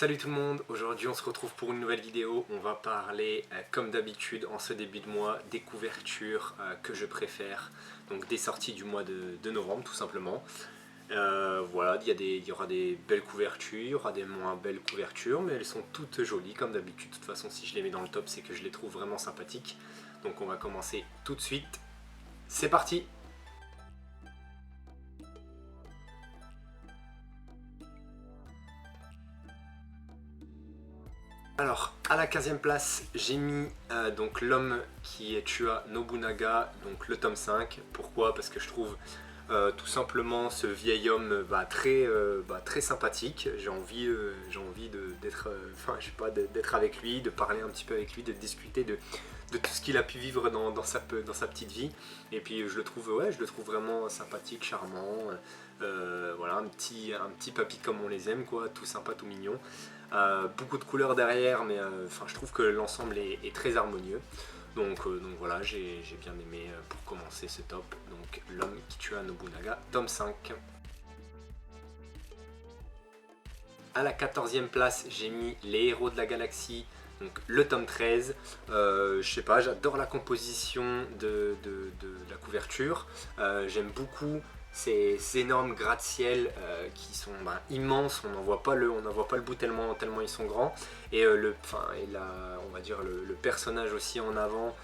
Salut tout le monde, aujourd'hui on se retrouve pour une nouvelle vidéo. On va parler comme d'habitude en ce début de mois des couvertures que je préfère, donc des sorties du mois de novembre tout simplement. Voilà, il y aura des belles couvertures, il y aura des moins belles couvertures, mais elles sont toutes jolies comme d'habitude. De toute façon si je les mets dans le top c'est que je les trouve vraiment sympathiques. Donc on va commencer tout de suite, c'est parti! Alors, à la 15e place, j'ai mis donc l'homme qui tua Nobunaga, donc le tome 5. Pourquoi? Parce que je trouve tout simplement ce vieil homme très sympathique. J'ai envie d'être d'être avec lui, de parler un petit peu avec lui, de discuter de tout ce qu'il a pu vivre dans sa petite vie. Et puis je le trouve vraiment sympathique, charmant. Voilà, un petit papy comme on les aime, quoi, tout sympa, tout mignon. Beaucoup de couleurs derrière, mais je trouve que l'ensemble est très harmonieux. Donc voilà, j'ai bien aimé pour commencer ce top. Donc l'homme qui tua Nobunaga, tome 5. À la 14e place, j'ai mis les héros de la galaxie, donc le tome 13. Je sais pas, j'adore la composition de la couverture. J'aime beaucoup ces énormes gratte-ciel qui sont immenses, on n'en voit pas le bout tellement ils sont grands. Et on va dire le personnage aussi en avant.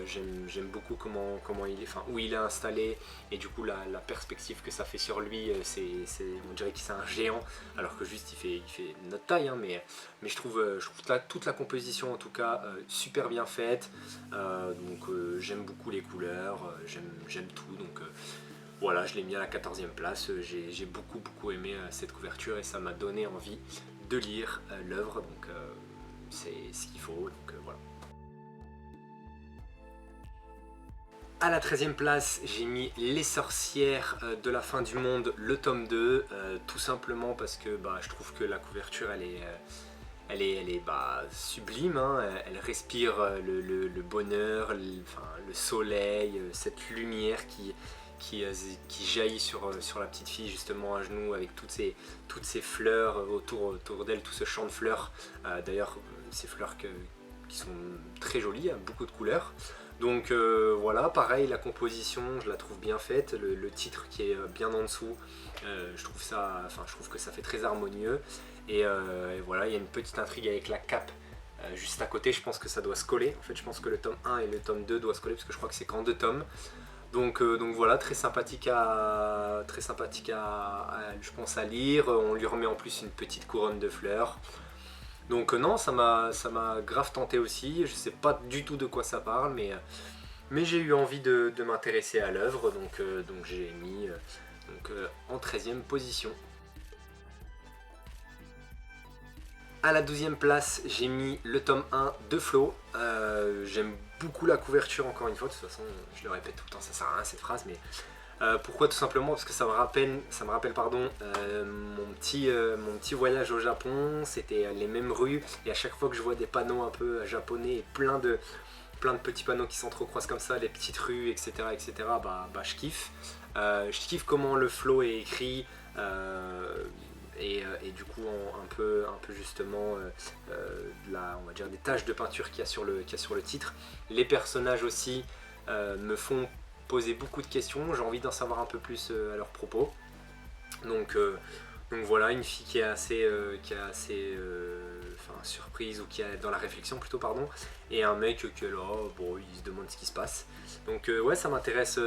J'aime beaucoup comment il est, où il est installé, et du coup la perspective que ça fait sur lui, on dirait que c'est un géant alors que juste il fait notre taille, hein, mais je trouve toute la composition en tout cas super bien faite. J'aime beaucoup les couleurs, j'aime tout, donc voilà, je l'ai mis à la 14e place. J'ai beaucoup aimé cette couverture et ça m'a donné envie de lire l'œuvre, donc c'est ce qu'il faut, donc voilà. À la 13e place, j'ai mis Les sorcières de la fin du monde, le tome 2, tout simplement parce que je trouve que la couverture elle est sublime, hein. Elle respire le bonheur, le soleil, cette lumière qui jaillit sur la petite fille justement à genoux, avec toutes ces fleurs autour d'elle, tout ce champ de fleurs. D'ailleurs, ces fleurs qui sont très jolies, hein, beaucoup de couleurs. Donc voilà, pareil, la composition, je la trouve bien faite. Le titre qui est bien en dessous, je trouve que ça fait très harmonieux. Et voilà, il y a une petite intrigue avec la cape juste à côté. Je pense que ça doit se coller. En fait, je pense que le tome 1 et le tome 2 doivent se coller parce que je crois que c'est qu'en 2 tomes. Donc voilà, très sympathique je pense, à lire. On lui remet en plus une petite couronne de fleurs. Donc non, ça m'a grave tenté aussi. Je sais pas du tout de quoi ça parle, mais j'ai eu envie de m'intéresser à l'œuvre, donc j'ai mis en 13e position. À la 12e place, j'ai mis le tome 1 de Flo. J'aime beaucoup la couverture, encore une fois. De toute façon, je le répète tout le temps, ça sert à rien cette phrase, mais pourquoi? Tout simplement parce que ça me rappelle mon petit voyage au Japon. C'était les mêmes rues, et à chaque fois que je vois des panneaux un peu japonais et plein de petits panneaux qui s'entrecroisent comme ça, les petites rues, etc., je kiffe. Je kiffe comment le flow est écrit. Et du coup un peu justement on va dire des taches de peinture qu'il y a sur le titre. Les personnages aussi me font poser beaucoup de questions, j'ai envie d'en savoir un peu plus à leur propos. Donc voilà, une fille qui est assez surprise, ou qui est dans la réflexion plutôt, pardon, et un mec qui est là, bon, il se demande ce qui se passe. Donc ouais, ça m'intéresse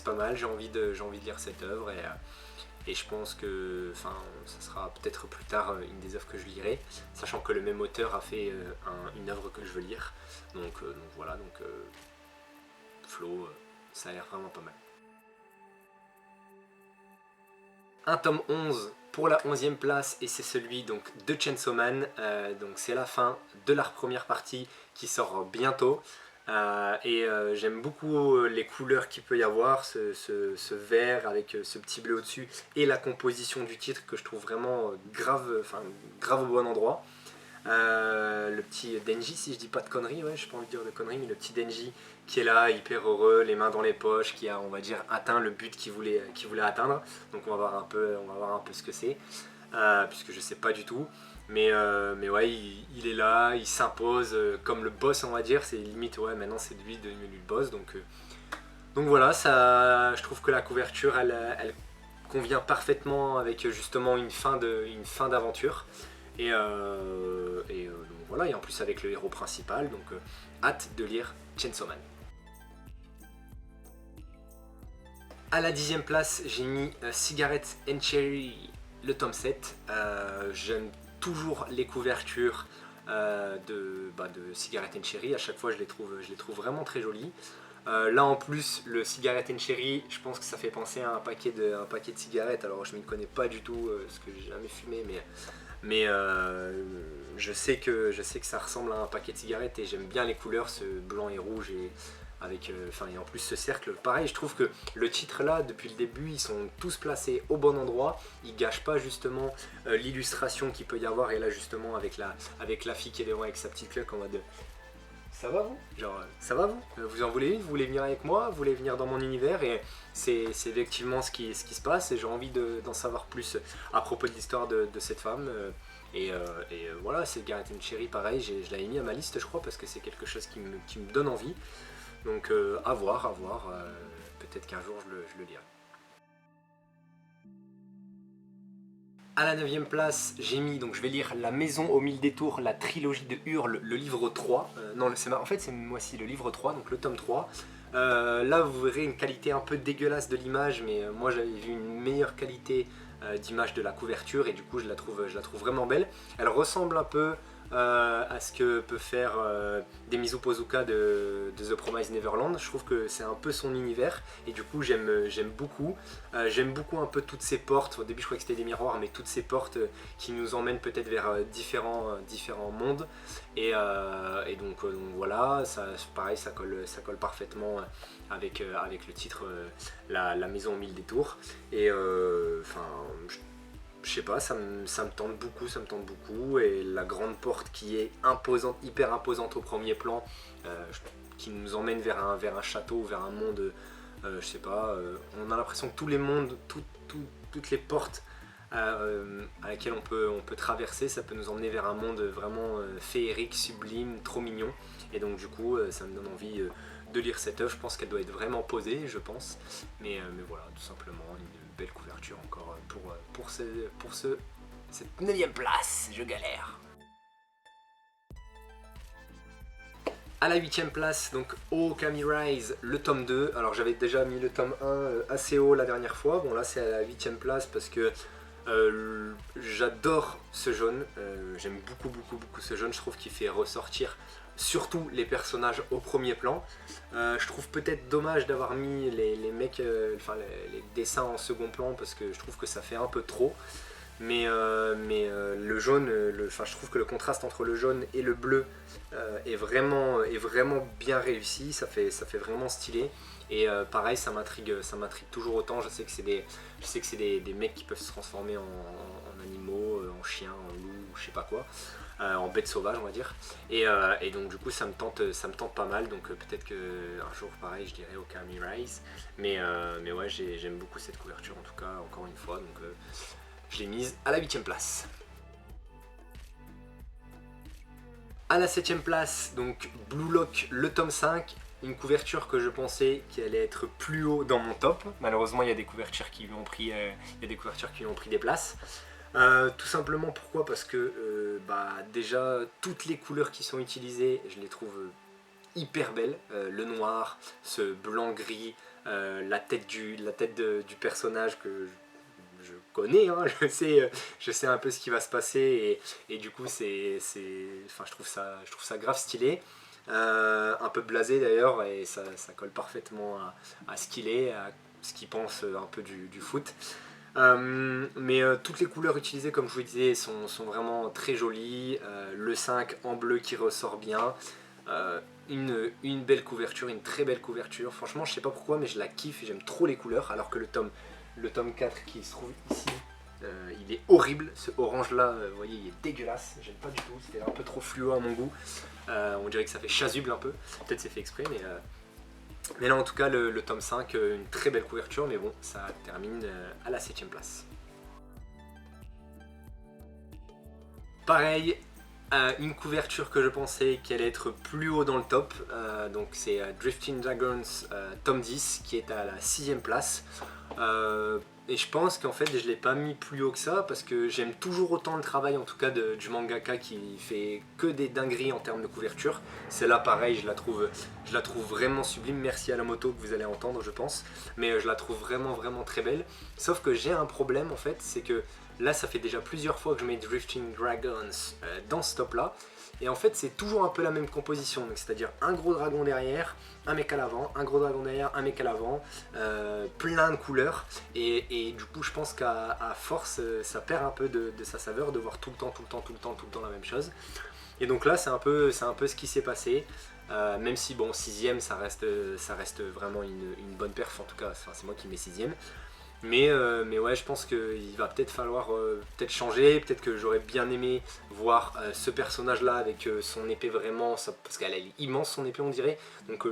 pas mal, j'ai envie de lire cette œuvre, et je pense que ça sera peut-être plus tard une des œuvres que je lirai, sachant que le même auteur a fait une œuvre que je veux lire. Donc voilà, Flo, ça a l'air vraiment pas mal. Un tome 11 pour la 11e place, et c'est celui donc de Chainsaw Man. Donc c'est la fin de la première partie qui sort bientôt. J'aime beaucoup les couleurs qu'il peut y avoir, ce vert avec ce petit bleu au-dessus, et la composition du titre que je trouve vraiment grave au bon endroit. Le petit Denji, si je dis pas de conneries, ouais, j'ai pas envie de dire de conneries, mais le petit Denji qui est là, hyper heureux, les mains dans les poches, qui a, on va dire, atteint le but qu'il voulait atteindre. Donc on va voir un peu ce que c'est, puisque je sais pas du tout. Mais ouais, il est là, il s'impose comme le boss, on va dire. C'est limite, ouais, maintenant c'est lui devenu le boss. Donc voilà, ça, je trouve que la couverture, elle convient parfaitement avec justement une fin d'aventure. Donc voilà, et en plus avec le héros principal, donc hâte de lire Chainsaw Man. À la 10e place, j'ai mis Cigarette and Cherry, le tome 7. J'aime toujours les couvertures de Cigarette and Cherry. À chaque fois, je les trouve vraiment très jolies. Là en plus, le Cigarette and Cherry, je pense que ça fait penser à un paquet de cigarettes. Alors je m'y connais pas du tout, parce que j'ai jamais fumé, mais je sais que ça ressemble à un paquet de cigarettes et j'aime bien les couleurs, ce blanc et rouge et et en plus ce cercle. Pareil, je trouve que le titre là, depuis le début, ils sont tous placés au bon endroit. Ils gâchent pas justement l'illustration qu'il peut y avoir. Et là justement avec la fille qui est devant avec sa petite claque en mode ça va vous? Genre, ça va vous? Vous en voulez une? Vous voulez venir avec moi? Vous voulez venir dans mon univers? Et c'est effectivement ce qui se passe et j'ai envie d'en savoir plus à propos de l'histoire de cette femme. Voilà, c'est Cigarette and Cherry, pareil, je l'avais mis à ma liste, je crois, parce que c'est quelque chose qui me donne envie. Donc à voir, peut-être qu'un jour je le lirai. À la 9e place, j'ai mis, donc je vais lire La Maison aux Mille Détours, la trilogie de Hurle, le livre 3. Non, en fait c'est moi aussi le livre 3, donc le tome 3. Là vous verrez une qualité un peu dégueulasse de l'image, mais moi j'avais vu une meilleure qualité d'image de la couverture et du coup je la trouve vraiment belle. Elle ressemble un peu à ce que peut faire Demizu Pozuka de The Promised Neverland. Je trouve que c'est un peu son univers et du coup j'aime beaucoup. J'aime beaucoup un peu toutes ces portes. Au début je croyais que c'était des miroirs, mais toutes ces portes qui nous emmènent peut-être vers différents mondes. Donc voilà, pareil, ça colle parfaitement avec le titre la Maison aux Mille Détours. Et je sais pas, ça me tente beaucoup, et la grande porte qui est imposante, hyper imposante au premier plan, qui nous emmène vers un château, vers un monde, je sais pas, on a l'impression que tous les mondes, toutes les portes à laquelle on peut traverser, ça peut nous emmener vers un monde vraiment féerique, sublime, trop mignon, et donc du coup ça me donne envie de lire cette œuvre. Je pense qu'elle doit être vraiment posée, je pense, mais voilà, tout simplement une belle couverture encore pour cette 9e place, je galère. À la 8e place, donc Okami Rise, le tome 2. Alors j'avais déjà mis le tome 1 assez haut la dernière fois. Bon là c'est à la 8e place parce que j'adore ce jaune. J'aime beaucoup ce jaune. Je trouve qu'il fait ressortir surtout les personnages au premier plan. Je trouve peut-être dommage d'avoir mis les mecs, les dessins en second plan parce que je trouve que ça fait un peu trop. Mais le jaune, je trouve que le contraste entre le jaune et le bleu est vraiment bien réussi. Ça fait vraiment stylé. Et pareil, ça m'intrigue toujours autant. Je sais que c'est des mecs qui peuvent se transformer en animaux, en chiens, en loups, je sais pas quoi. En bête sauvage on va dire, et donc du coup ça me tente pas mal, donc peut-être qu'un jour pareil je dirais Okami Rise, mais ouais j'aime beaucoup cette couverture en tout cas, encore une fois, donc je l'ai mise à la 8e place. À la 7e place, donc Blue Lock, le tome 5, une couverture que je pensais qu'elle allait être plus haut dans mon top. Malheureusement il y a des couvertures qui lui ont pris des places. Tout simplement pourquoi? Parce que déjà toutes les couleurs qui sont utilisées, je les trouve hyper belles. Le noir, ce blanc gris, la tête du personnage que je connais, hein, je sais un peu ce qui va se passer, et du coup je trouve ça grave stylé. Un peu blasé d'ailleurs, et ça colle parfaitement à ce qu'il est, à ce qu'il pense un peu du foot. Mais toutes les couleurs utilisées, comme je vous le disais, sont vraiment très jolies. Le 5 en bleu qui ressort bien. Une belle couverture, une très belle couverture. Franchement, je sais pas pourquoi, mais je la kiffe et j'aime trop les couleurs. Alors que le tome 4 qui se trouve ici, il est horrible. Ce orange là, vous voyez, il est dégueulasse. J'aime pas du tout, c'était un peu trop fluo à mon goût. On dirait que ça fait chasuble un peu. Peut-être c'est fait exprès, mais là en tout cas le tome 5, une très belle couverture, mais bon, ça termine à la 7e place. Pareil, une couverture que je pensais qu'elle allait être plus haut dans le top, donc c'est Drifting Dragons tome 10 qui est à la 6ème place. Et je pense qu'en fait je l'ai pas mis plus haut que ça parce que j'aime toujours autant le travail en tout cas du mangaka qui fait que des dingueries en termes de couverture. Celle-là pareil, je la trouve vraiment sublime, merci à la moto que vous allez entendre je pense, mais je la trouve vraiment très belle. Sauf que j'ai un problème en fait, c'est que là ça fait déjà plusieurs fois que je mets Drifting Dragons dans ce top là. Et en fait c'est toujours un peu la même composition, c'est-à-dire un gros dragon derrière, un mec à l'avant, un gros dragon derrière, un mec à l'avant, plein de couleurs. Et du coup je pense qu'à force ça perd un peu de sa saveur de voir tout le temps la même chose. Et donc là c'est un peu ce qui s'est passé. Même si bon 6ème ça reste vraiment une bonne perf en tout cas, enfin, c'est moi qui mets 6ème. Mais ouais, je pense qu'il va peut-être falloir peut-être changer, peut-être que j'aurais bien aimé voir ce personnage là avec son épée vraiment, parce qu'elle est immense son épée on dirait, donc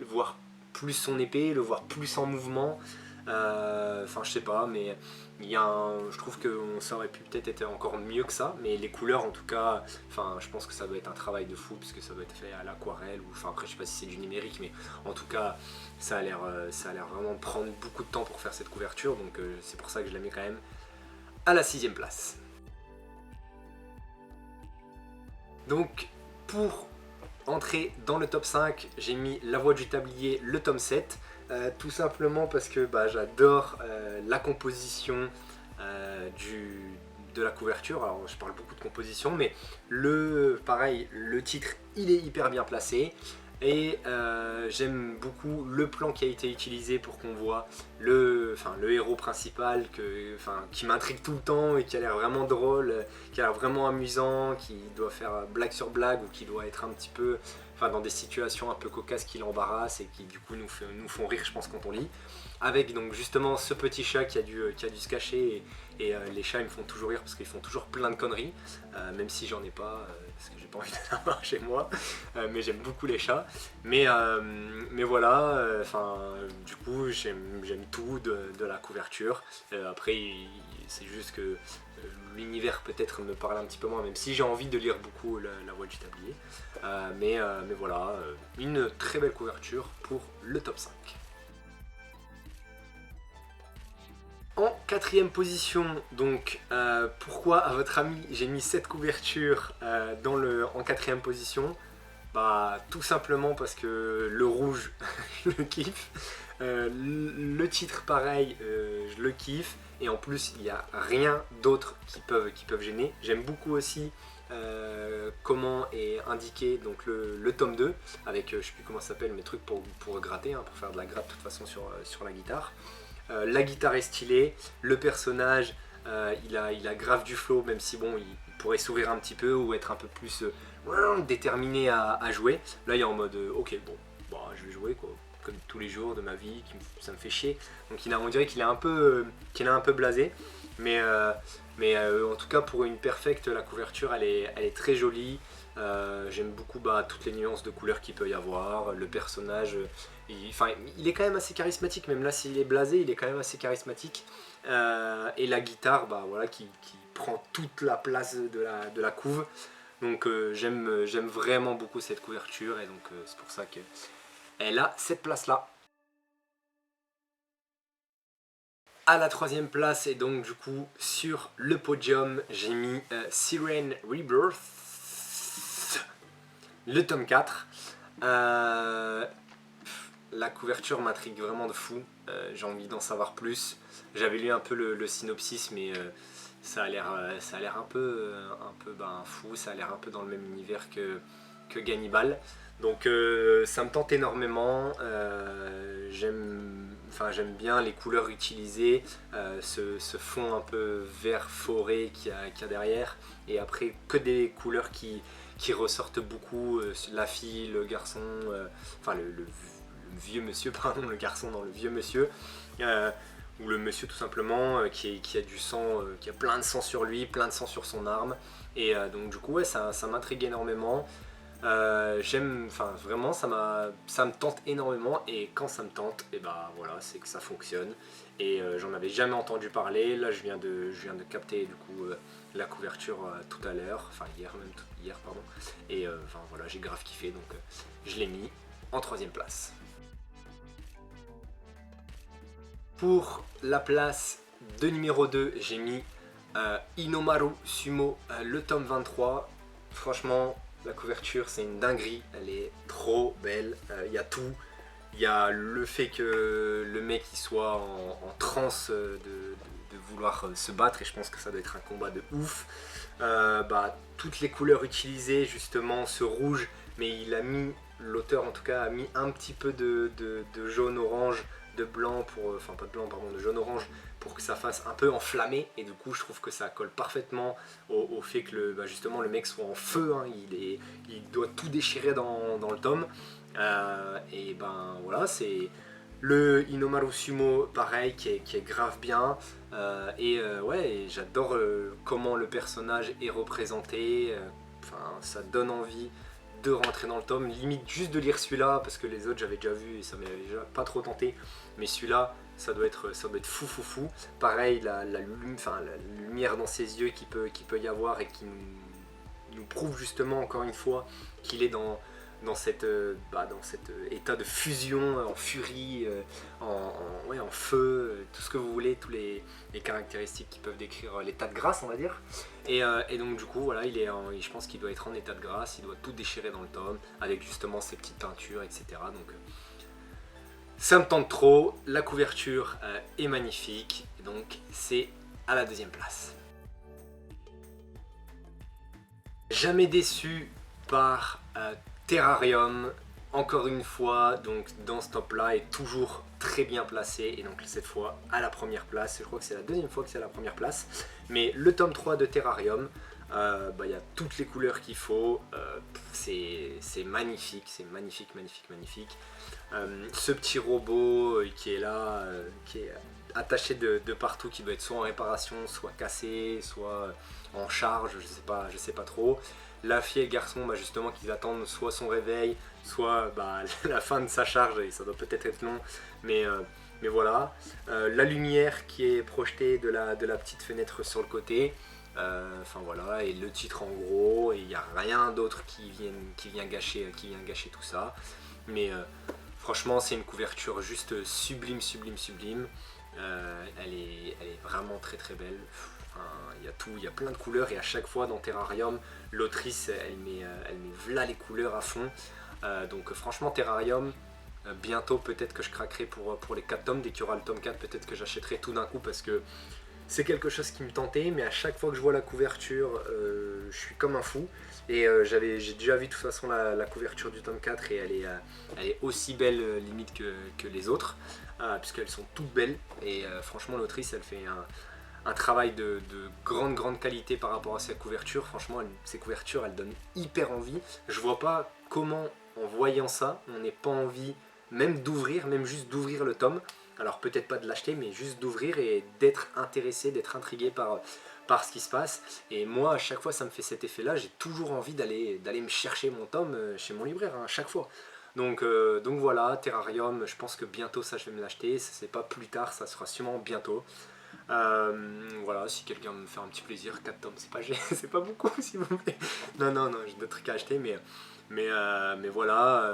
voir plus son épée, le voir plus en mouvement, enfin je sais pas, mais je trouve que ça aurait pu peut-être être encore mieux que ça, mais les couleurs en tout cas, enfin je pense que ça doit être un travail de fou puisque ça doit être fait à l'aquarelle, ou enfin après je sais pas si c'est du numérique, mais en tout cas ça a l'air vraiment prendre beaucoup de temps pour faire cette couverture, donc c'est pour ça que je la mets quand même à la 6ème place. Donc pour entrer dans le top 5, j'ai mis La Voix du Tablier, le tome 7, tout simplement parce que j'adore la composition de la couverture. Alors je parle beaucoup de composition, mais pareil, le titre il est hyper bien placé. Et j'aime beaucoup le plan qui a été utilisé pour qu'on voit le héros principal qui m'intrigue tout le temps et qui a l'air vraiment drôle, qui a l'air vraiment amusant, qui doit faire blague sur blague ou qui doit être un petit peu dans des situations un peu cocasses qui l'embarrassent et qui du coup nous font rire je pense quand on lit. Avec donc justement ce petit chat qui a dû se cacher et les chats ils me font toujours rire parce qu'ils font toujours plein de conneries, même si j'en ai pas parce que j'ai pas envie d'en avoir chez moi, mais j'aime beaucoup les chats. Mais voilà, du coup j'aime tout de la couverture. Après c'est juste que l'univers peut-être me parle un petit peu moins, même si j'ai envie de lire beaucoup La Voix du Tablier. Mais voilà, une très belle couverture pour le top 5. En 4ème position, donc pourquoi à votre avis j'ai mis cette couverture en 4ème position? Tout simplement parce que le rouge, je le kiffe. Le titre pareil, je le kiffe. Et en plus, il n'y a rien d'autre qui peuvent gêner. J'aime beaucoup aussi comment est indiqué donc le tome 2 avec, je sais plus comment ça s'appelle, mes trucs pour gratter, pour faire de la gratte de toute façon sur la guitare. La guitare est stylée, le personnage il a grave du flow, même si bon il pourrait sourire un petit peu ou être un peu plus déterminé à jouer. Là il est en mode ok bon je vais jouer quoi, comme tous les jours de ma vie, ça me fait chier. Donc on dirait qu'il est un peu blasé, mais en tout cas pour une perfecte, la couverture elle est très jolie. J'aime beaucoup toutes les nuances de couleurs qu'il peut y avoir. Le personnage, il est quand même assez charismatique, même là s'il est blasé, il est quand même assez charismatique. Et la guitare, voilà, qui prend toute la place de la couve. Donc j'aime vraiment beaucoup cette couverture et donc c'est pour ça qu'elle a cette place là. À la 3ème place et donc du coup sur le podium j'ai mis Siren Rebirth, le tome 4. La couverture m'intrigue vraiment de fou, j'ai envie d'en savoir plus. J'avais lu un peu le synopsis, mais ça a l'air un peu fou, ça a l'air un peu dans le même univers que Gannibal. Donc ça me tente énormément, j'aime bien les couleurs utilisées, ce fond un peu vert forêt qu'il y a derrière, et après que des couleurs qui ressortent beaucoup, la fille, le garçon, le vieux monsieur, pardon, le garçon dans le vieux monsieur, ou le monsieur tout simplement qui a du sang, qui a plein de sang sur lui, plein de sang sur son arme, et donc du coup ouais, ça m'intrigue énormément. J'aime, enfin vraiment ça me tente énormément, et quand ça me tente, et bah voilà, c'est que ça fonctionne. Et j'en avais jamais entendu parler. Là je viens de capter du coup la couverture tout à l'heure, enfin hier même, hier pardon. Et enfin voilà, j'ai grave kiffé, donc je l'ai mis en troisième place. Pour la place de numéro 2, j'ai mis Inomaru Sumo, le tome 23. Franchement, la couverture, c'est une dinguerie. Elle est trop belle. Il y a tout. Il y a le fait que le mec il soit en transe de vouloir se battre, et je pense que ça doit être un combat de ouf. Toutes les couleurs utilisées, justement, ce rouge, mais il a mis, l'auteur en tout cas, a mis un petit peu de jaune-orange, de blanc pour, enfin pas de blanc pardon, de jaune-orange, pour que ça fasse un peu enflammé, et du coup je trouve que ça colle parfaitement au fait que justement le mec soit en feu, hein. Il doit tout déchirer dans le tome. Et ben voilà, c'est le Inomaru Sumo, pareil, qui est grave bien. Ouais, et j'adore comment le personnage est représenté. Enfin, ça donne envie de rentrer dans le tome, limite juste de lire celui-là, parce que les autres j'avais déjà vu et ça m'avait déjà pas trop tenté, mais celui-là ça doit être fou fou fou. Pareil, la lumière dans ses yeux qui peut y avoir, et qui nous prouve justement encore une fois qu'il est dans cet état de fusion, en furie, ouais, en feu, tout ce que vous voulez, tous les caractéristiques qui peuvent décrire l'état de grâce, on va dire. Et donc du coup, voilà, je pense qu'il doit être en état de grâce, il doit tout déchirer dans le tome, avec justement ses petites teintures, etc. Donc ça me tente trop, la couverture est magnifique, donc c'est à la deuxième place. Jamais déçu par Terrarium, encore une fois, donc dans ce top là, est toujours très bien placé, et donc cette fois à la première place. Je crois que c'est la deuxième fois que c'est à la première place, mais le tome 3 de Terrarium, y a toutes les couleurs qu'il faut, c'est magnifique, c'est magnifique, magnifique, magnifique. Ce petit robot qui est là, qui est attaché de partout, qui doit être soit en réparation, soit cassé, soit en charge, je sais pas trop. La fille et le garçon, justement, qu'ils attendent soit son réveil, soit la fin de sa charge, et ça doit peut-être être long, mais voilà. La lumière qui est projetée de la petite fenêtre sur le côté, enfin voilà, et le titre en gros, et il n'y a rien d'autre qui vient gâcher tout ça. Mais franchement, c'est une couverture juste sublime, sublime, sublime. Elle est vraiment très très belle. Il y a tout, il y a plein de couleurs, et à chaque fois dans Terrarium, l'autrice elle met là les couleurs à fond. Donc franchement, Terrarium, bientôt peut-être que je craquerai pour les 4 tomes. Dès qu'il y aura le tome 4, peut-être que j'achèterai tout d'un coup, parce que c'est quelque chose qui me tentait, mais à chaque fois que je vois la couverture, je suis comme un fou. Et j'ai déjà vu de toute façon la couverture du tome 4, et elle est aussi belle limite que les autres, puisqu'elles sont toutes belles. Et franchement, l'autrice elle fait un travail de grande qualité par rapport à sa couverture. Franchement, ses couvertures elles donnent hyper envie. Je vois pas comment en voyant ça on n'ait pas envie même d'ouvrir, même juste d'ouvrir le tome. Alors peut-être pas de l'acheter, mais juste d'ouvrir et d'être intéressé, d'être intrigué par ce qui se passe. Et moi, à chaque fois, ça me fait cet effet-là. J'ai toujours envie d'aller me chercher mon tome chez mon libraire, hein, à chaque fois. Donc voilà, Terrarium, je pense que bientôt ça, je vais me l'acheter. C'est pas plus tard, ça sera sûrement bientôt. Voilà, si quelqu'un me fait un petit plaisir, 4 tomes, c'est pas beaucoup, s'il vous plaît. Non, j'ai d'autres trucs à acheter, mais voilà,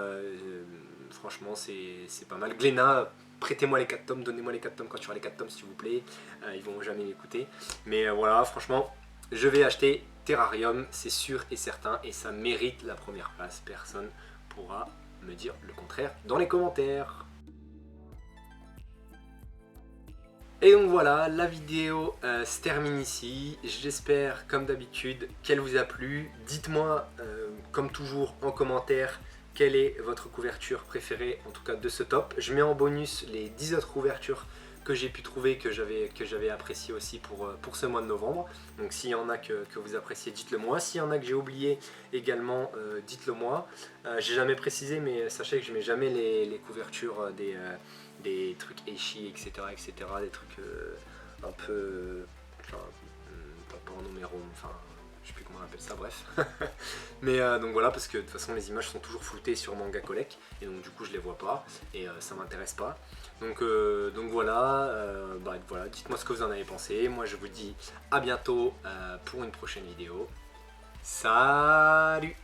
franchement, c'est pas mal. Glénat, prêtez-moi les 4 tomes, donnez-moi les 4 tomes quand tu auras les 4 tomes, s'il vous plaît. Ils vont jamais m'écouter. Mais voilà, franchement, je vais acheter Terrarium, c'est sûr et certain, et ça mérite la première place. Personne pourra me dire le contraire dans les commentaires. Et donc voilà, la vidéo se termine ici. J'espère, comme d'habitude, qu'elle vous a plu. Dites-moi, comme toujours, en commentaire, quelle est votre couverture préférée, en tout cas de ce top. Je mets en bonus les 10 autres couvertures que j'ai pu trouver, que j'avais apprécié aussi pour ce mois de novembre. Donc s'il y en a que vous appréciez, dites-le moi. S'il y en a que j'ai oublié également, dites-le moi. J'ai jamais précisé, mais sachez que je mets jamais les couvertures des trucs Eishi, etc., des trucs un peu, enfin, pas en numéro, enfin, sais plus comment on appelle ça, bref. Mais donc voilà, parce que de toute façon les images sont toujours floutées sur Manga Collect, et donc du coup je les vois pas, et ça m'intéresse pas. Donc voilà, voilà, dites-moi ce que vous en avez pensé. Moi je vous dis à bientôt pour une prochaine vidéo. Salut!